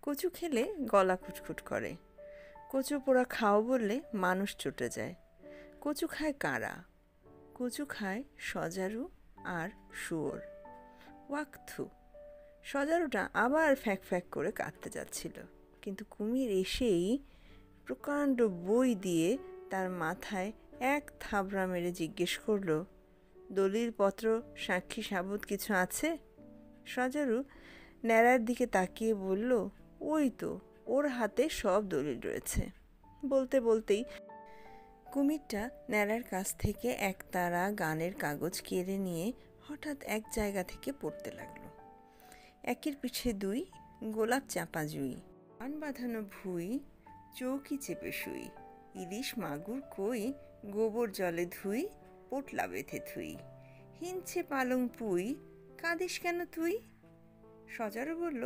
কচু খেলে গলা খুটখুট করে। কচু পোড়া খাও বললে মানুষ চটে যায়। কচু খায় কারা? কচু খায় সজারু আর শুয়োর। ওয়াকথু। সজারুটা আবার ফ্যাক ফ্যাক করে কাঁদতে যাচ্ছিল, কিন্তু কুমির এসেই প্রকাণ্ড বই দিয়ে তার মাথায় এক থাবড়া মেরে জিজ্ঞেস করলো, দলিলপত্র সাক্ষী সাবুত কিছু আছে? সজারু ন্যাড়ার দিকে তাকিয়ে বলল, ওই তো, ওর হাতে সব দলিল রয়েছে। বলতে বলতেই কুমিরটা ন্যাড়ার কাছ থেকে একতারা গানের কাগজ কেড়ে নিয়ে হঠাৎ এক জায়গা থেকে পড়তে লাগলো। একের পিছে দুই, গোলাপ চাপা জুই, পান বাঁধানো ভুই, চৌকি চেপে শুই, ইলিশ মাগুর কই, গোবর জলে ধুই, পোটলা বেঁধে থুই, হিঞ্চে পালং পুই, কাঁদিস কেন তুই? সজারু বলল,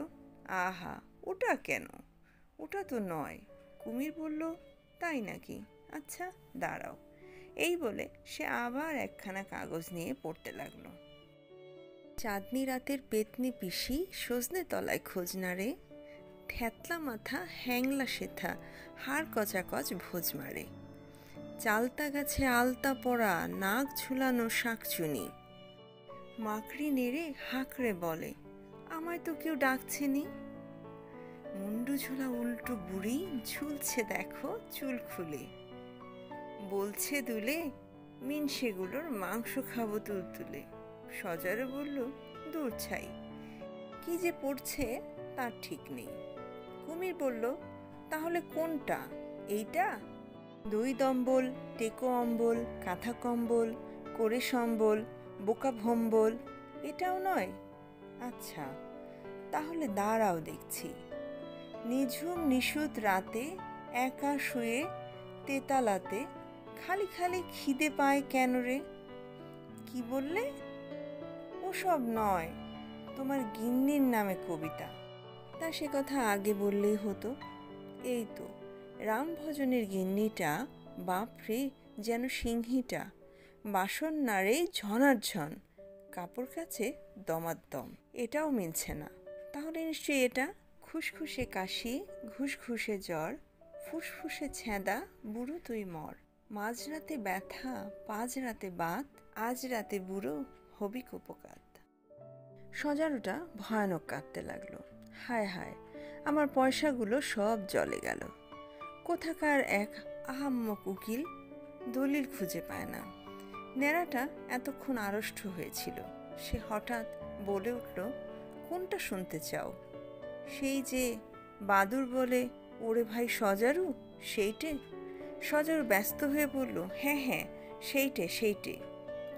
আহা, ওটা কেন? ওটা তো নয়। কুমির বলল, তাই নাকি? আচ্ছা দাঁড়াও। এই বলে সে আবার একখানা কাগজ নিয়ে পড়তে লাগলো। চাঁদনি রাতের পেতনি পিসি সজনে তলায় খোঁজ নাড়ে, থ্যাতলা মাথা হ্যাংলা শেথা হাড় কচাকচ ভোজ মারে, চালতা গাছে আলতা পড়া নাক ঝুলানো শাকচুনি, মাকড়ি নেড়ে হাঁকড়ে বলে, আমায় তো কেউ ডাকছেনি। মুন্ডু ঝোলা উল্টো বুড়ি ঝুলছে দেখো চুল খুলে, বলছে দুলে মিনসেগুলোর মাংস খাবো তুলতুলে। সজারু বলল, দূর ছাই, কি যে পড়ছে তার ঠিক নেই। কুমির বলল, তাহলে কোনটা? এইটা? দই দম্বল, টেকো অম্বল, কাঁথা কম্বল, করে সম্বল, বোকা ভম্বল, এটাও নয়? আচ্ছা তাহলে দাঁড়াও দেখছি। নিঝুম নিশুত রাতে একা শুয়ে তেতালাতে খালি খালি খিদে পায় কেন রে? কি বললে? ওসব নয়, তোমার গিন্নির নামে কবিতা। তা সে কথা আগে বললেই হতো। এই তো রামভজনের গিন্নিটা, বাপরে যেন সিংহীটা, বাসন নাড়ে ঝনার্ঝন, কাপড় কাচে দমাদ্দম। এটাও মিলছে না। তাহলে নিশ্চয়ই এটা? খুসখুসে কাশি, ঘুষঘুষে জ্বর, ফুসফুসে ছেঁদা, বুড়ো তুই মর, মাঝরাতে ব্যথা, পাঁচ রাতে বাত, আজ রাতে বুড়ো হবি কোপকাত। সজারুটা ভয়ানক কাঁদতে লাগলো। হায় হায়, আমার পয়সাগুলো সব জলে গেল। কোথাকার এক আহাম্মক উকিল দলিল খুঁজে পায় না। ন্যাড়াটা এতক্ষণ আড়ষ্ট হয়েছিল, সে হঠাৎ বলে উঠল, কোনটা শুনতে চাও? সেই যে বাদুর বলে, ওরে ভাই সজারু, সেইটে? সজারু ব্যস্ত হয়ে বলল, হ্যাঁ হ্যাঁ, সেইটে।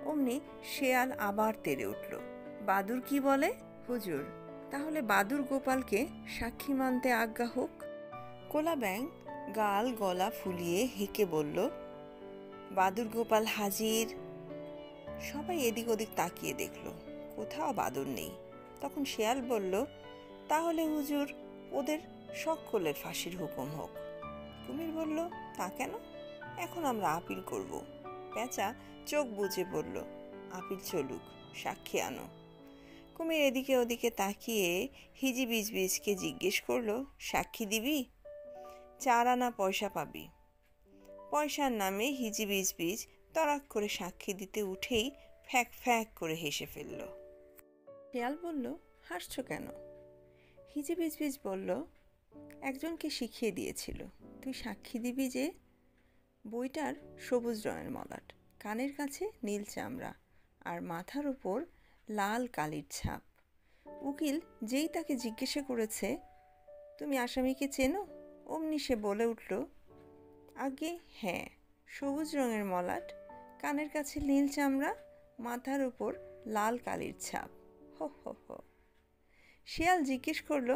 অমনি শেয়াল আবার তেড়ে উঠল, বাদুর কি বলে? হুজুর, তাহলে বাদুর গোপালকে সাক্ষী মানতে আজ্ঞা হোক। কোলা ব্যাং গাল গলা ফুলিয়ে হেঁকে বলল, বাদুর গোপাল হাজির। সবাই এদিক ওদিক তাকিয়ে দেখল, কোথাও বাদুর নেই। তখন শেয়াল বলল, তাহলে হুজুর ওদের সকলের ফাঁসির হুকুম হোক। কুমির বলল, তা কেন? এখন আমরা আপিল করব। পেঁচা চোখ বুজে বলল, আপিল চলুক, সাক্ষী আনো। কুমির এদিকে ওদিকে তাকিয়ে হিজিবিজবিজকে জিজ্ঞেস করলো, সাক্ষী দিবি? 4 আনা পয়সা পাবি। পয়সার নামে হিজিবিজবিজ তরাক করে সাক্ষী দিতে উঠেই ফ্যাক ফ্যাক করে হেসে ফেলল। শেয়াল বলল, হাসছো কেন? হিজিবিজবিজ বলল, একজনকে শিখিয়ে দিয়েছিল, তুই সাক্ষী দিবি যে বইটার সবুজ রঙের মলাট, কানের কাছে নীল চামড়া, আর মাথার উপর লাল কালির ছাপ। উকিল যেই তাকে জিজ্ঞাসা করেছে, তুমি আসামিকে চেনো? অমনি সে বলে উঠল, আগে হ্যাঁ, সবুজ রঙের মলাট, কানের কাছে নীল চামড়া, মাথার উপর লাল কালির ছাপ। হো হো হো। শিয়াল জিজ্ঞেস করল,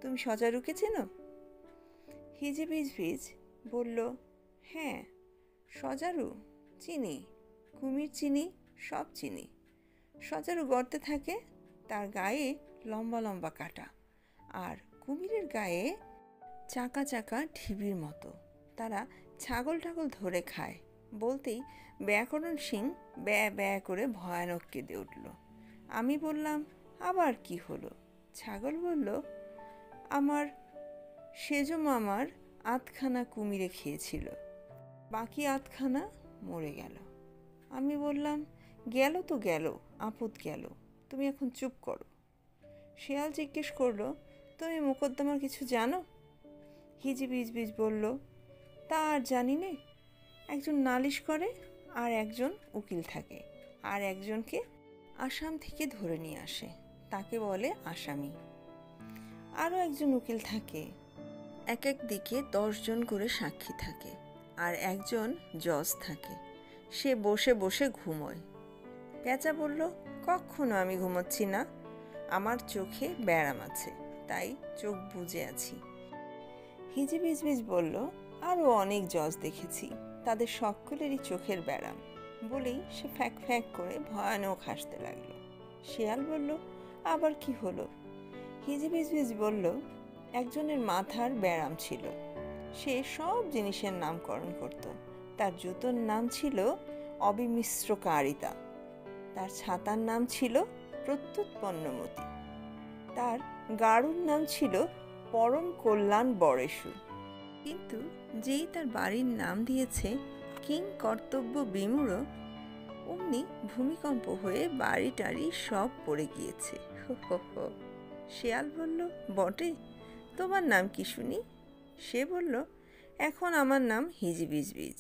তুমি সজারুকে চেনো? হিজিবিজবিজ বলল, হ্যাঁ, সজারু চিনি, কুমির চিনি, সব চিনি। সজারু গর্তে থাকে, তার গায়ে লম্বা লম্বা কাঁটা, আর কুমিরের গায়ে চাকা চাকা ঢিবির মতো। তারা ছাগল টাগল ধরে খায়। বলতেই ব্যাকরণ সিং ব্যা ব্যা করে ভয়ানক কেঁদে উঠল। আমি বললাম, আবার কি হলো? ছাগল বলল, আমার সেজ মামার আধখানা কুমিরে খেয়েছিল, বাকি আধখানা মরে গেল। আমি বললাম, গেল তো গেল, আপদ গেল, তুমি এখন চুপ করো। শিয়াল জিজ্ঞেস করলো, তুমি মোকদ্দমার কিছু জানো? হিজিবিজবিজ বলল, তা আর জানি নে। একজন নালিশ করে, আর একজন উকিল থাকে, আর একজনকে আসাম থেকে ধরে নিয়ে আসে, তাকে বলে আসামি। আরও একজন উকিল থাকে, এক এক দিকে 10 জন করে সাক্ষী থাকে, আর একজন জজ থাকে, সে বসে বসে ঘুমোয়। পেঁচা বলল, কখনো আমি ঘুমোচ্ছি না, আমার চোখে ব্যারাম আছে, তাই চোখ বুজে আছি। হিজিবিজবিজ বলল, আরও অনেক জজ দেখেছি, তাদের সকলেরই চোখের ব্যারাম, বলেই সে ফ্যাক ফ্যাক করে ভয়ানক হাসতে লাগলো। শিয়াল বলল, আবার কি হলো? হিজিবিজবিজ বলল, একজনের মাথার ব্যারাম ছিল, সে সব জিনিসের নামকরণ করত। তার জুতোর নাম ছিল অবিমিশ্রকারিতা, তার ছাতার নাম ছিল প্রত্যুৎপন্নমতি, তার গাড়ুর নাম ছিল পরম কল্যাণ বরেশু। কিন্তু যেই তার বাড়ির নাম দিয়েছে কিং কর্তব্য বিমূঢ়, অমনি ভূমিকম্প হয়ে বাড়ি টাড়ি সব পড়ে গিয়েছে। শেয়াল বলল, বটে, তোমার নাম কি শুনি? সে বলল, এখন আমার নাম হিজিবিজবিজ।